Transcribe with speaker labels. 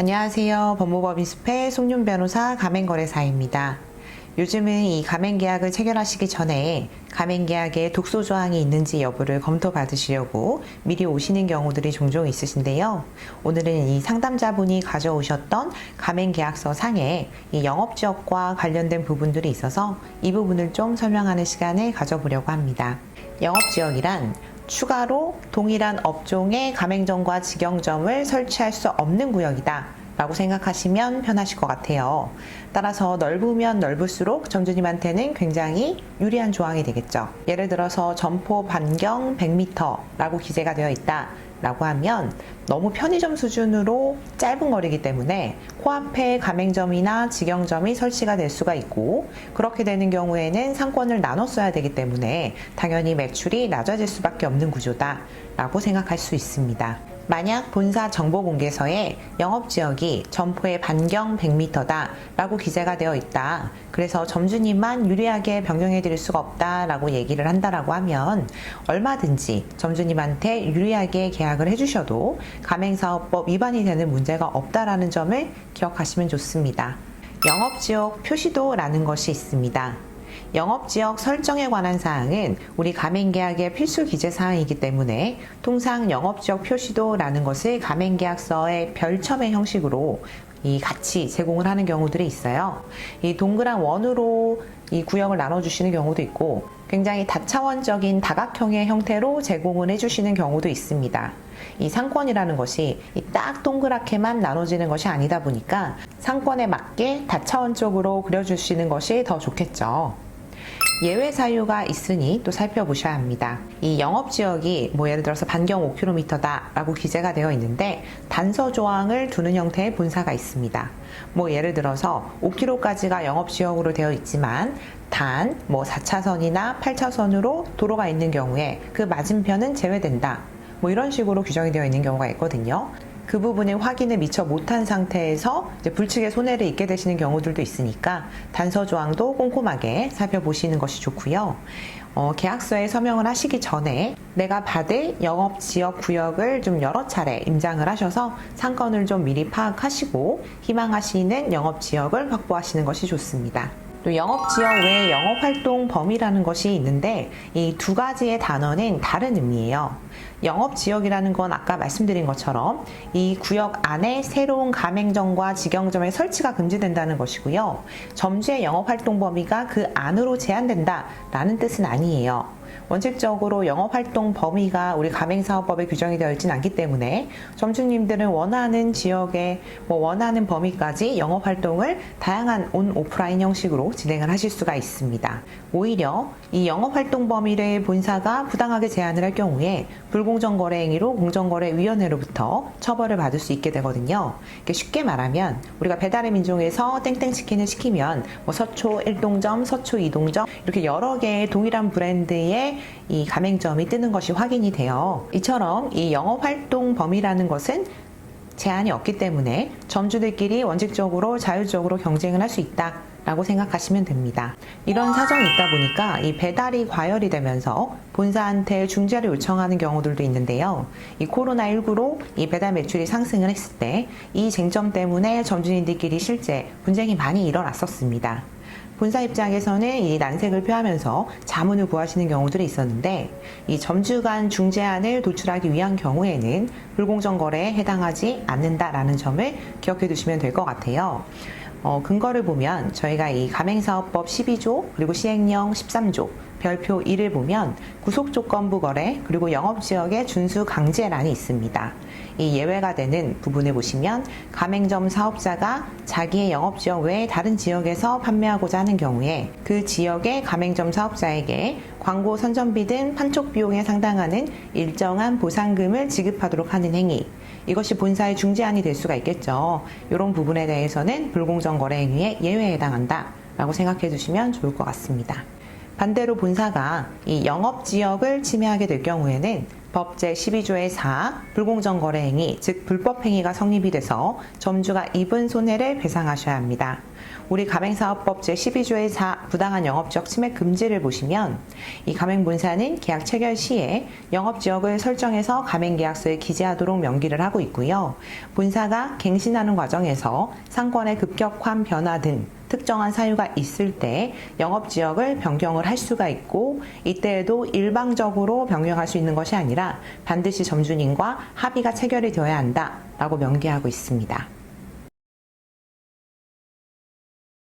Speaker 1: 안녕하세요. 법무법인숲의 송윤 변호사 가맹거래사입니다. 요즘은 이 가맹계약을 체결하시기 전에 가맹계약에 독소조항이 있는지 여부를 검토받으시려고 미리 오시는 경우들이 종종 있으신데요. 오늘은 이 상담자분이 가져오셨던 가맹계약서 상에 이 영업지역과 관련된 부분들이 있어서 이 부분을 좀 설명하는 시간을 가져보려고 합니다. 영업지역이란 추가로 동일한 업종의 가맹점과 직영점을 설치할 수 없는 구역이다 라고 생각하시면 편하실 것 같아요. 따라서 넓으면 넓을수록 점주님한테는 굉장히 유리한 조항이 되겠죠. 예를 들어서 점포 반경 100m 라고 기재가 되어 있다 라고 하면 너무 편의점 수준으로 짧은 거리이기 때문에 코앞에 가맹점이나 직영점이 설치가 될 수가 있고, 그렇게 되는 경우에는 상권을 나눠 써야 되기 때문에 당연히 매출이 낮아질 수밖에 없는 구조다 라고 생각할 수 있습니다. 만약 본사 정보공개서에 영업지역이 점포의 반경 100m다 라고 기재가 되어 있다, 그래서 점주님만 유리하게 변경해 드릴 수가 없다 라고 얘기를 한다라고 하면 얼마든지 점주님한테 유리하게 계약을 해주셔도 가맹사업법 위반이 되는 문제가 없다라는 점을 기억하시면 좋습니다. 영업지역 표시도라는 것이 있습니다. 영업지역 설정에 관한 사항은 우리 가맹계약의 필수 기재사항이기 때문에 통상 영업지역 표시도라는 것을 가맹계약서의 별첨의 형식으로 같이 제공을 하는 경우들이 있어요. 이 동그란 원으로 이 구역을 나눠주시는 경우도 있고, 굉장히 다차원적인 다각형의 형태로 제공을 해주시는 경우도 있습니다. 이 상권이라는 것이 딱 동그랗게만 나눠지는 것이 아니다 보니까 상권에 맞게 다차원적으로 그려주시는 것이 더 좋겠죠. 예외 사유가 있으니 또 살펴보셔야 합니다. 이 영업지역이 예를 들어서 반경 5km다 라고 기재가 되어 있는데 단서 조항을 두는 형태의 본사가 있습니다. 예를 들어서 5km까지가 영업지역으로 되어 있지만 단 4차선이나 8차선으로 도로가 있는 경우에 그 맞은편은 제외된다, 이런 식으로 규정이 되어 있는 경우가 있거든요. 그 부분을 확인을 미처 못한 상태에서 불측의 손해를 입게 되시는 경우들도 있으니까 단서 조항도 꼼꼼하게 살펴보시는 것이 좋고요. 계약서에 서명을 하시기 전에 내가 받을 영업지역 구역을 좀 여러 차례 임장을 하셔서 상권을 좀 미리 파악하시고 희망하시는 영업지역을 확보하시는 것이 좋습니다. 또 영업지역 외에 영업활동 범위라는 것이 있는데 이 두 가지의 단어는 다른 의미예요. 영업지역이라는 건 아까 말씀드린 것처럼 이 구역 안에 새로운 가맹점과 직영점의 설치가 금지된다는 것이고요. 점주의 영업활동 범위가 그 안으로 제한된다 라는 뜻은 아니에요. 원칙적으로 영업활동 범위가 우리 가맹사업법에 규정이 되어 있진 않기 때문에 점주님들은 원하는 지역에 원하는 범위까지 영업활동을 다양한 온 오프라인 형식으로 진행을 하실 수가 있습니다. 오히려 이 영업활동 범위를 본사가 부당하게 제한을 할 경우에 불공정거래 행위로 공정거래위원회로부터 처벌을 받을 수 있게 되거든요. 쉽게 말하면 우리가 배달의 민족에서 땡땡치킨을 시키면 서초 1동점, 서초 2동점 이렇게 여러 개의 동일한 브랜드의 이 가맹점이 뜨는 것이 확인이 돼요. 이처럼 이 영업활동 범위라는 것은 제한이 없기 때문에 점주들끼리 원칙적으로 자율적으로 경쟁을 할 수 있다 라고 생각하시면 됩니다. 이런 사정이 있다 보니까 이 배달이 과열이 되면서 본사한테 중재를 요청하는 경우들도 있는데요. 이 코로나19로 이 배달 매출이 상승을 했을 때 이 쟁점 때문에 점주님들끼리 실제 분쟁이 많이 일어났었습니다. 본사 입장에서는 이 난색을 표하면서 자문을 구하시는 경우들이 있었는데, 이 점주 간 중재안을 도출하기 위한 경우에는 불공정 거래에 해당하지 않는다라는 점을 기억해 두시면 될 것 같아요. 근거를 보면 저희가 이 가맹사업법 12조 그리고 시행령 13조 별표 1을 보면 구속조건부 거래 그리고 영업지역의 준수 강제란이 있습니다. 이 예외가 되는 부분을 보시면 가맹점 사업자가 자기의 영업지역 외에 다른 지역에서 판매하고자 하는 경우에 그 지역의 가맹점 사업자에게 광고 선전비 등 판촉 비용에 상당하는 일정한 보상금을 지급하도록 하는 행위, 이것이 본사의 중재안이 될 수가 있겠죠. 이런 부분에 대해서는 불공정 거래 행위에 예외에 해당한다 라고 생각해 주시면 좋을 것 같습니다. 반대로 본사가 이 영업지역을 침해하게 될 경우에는 법 제12조의 4 불공정 거래 행위, 즉 불법 행위가 성립이 돼서 점주가 입은 손해를 배상하셔야 합니다. 우리 가맹사업법 제12조의 4 부당한 영업지역 침해 금지를 보시면 이 가맹본사는 계약 체결 시에 영업지역을 설정해서 가맹계약서에 기재하도록 명기를 하고 있고요. 본사가 갱신하는 과정에서 상권의 급격한 변화 등 특정한 사유가 있을 때 영업지역을 변경을 할 수가 있고, 이때에도 일방적으로 변경할 수 있는 것이 아니라 반드시 점주님과 합의가 체결이 되어야 한다라고 명기하고 있습니다.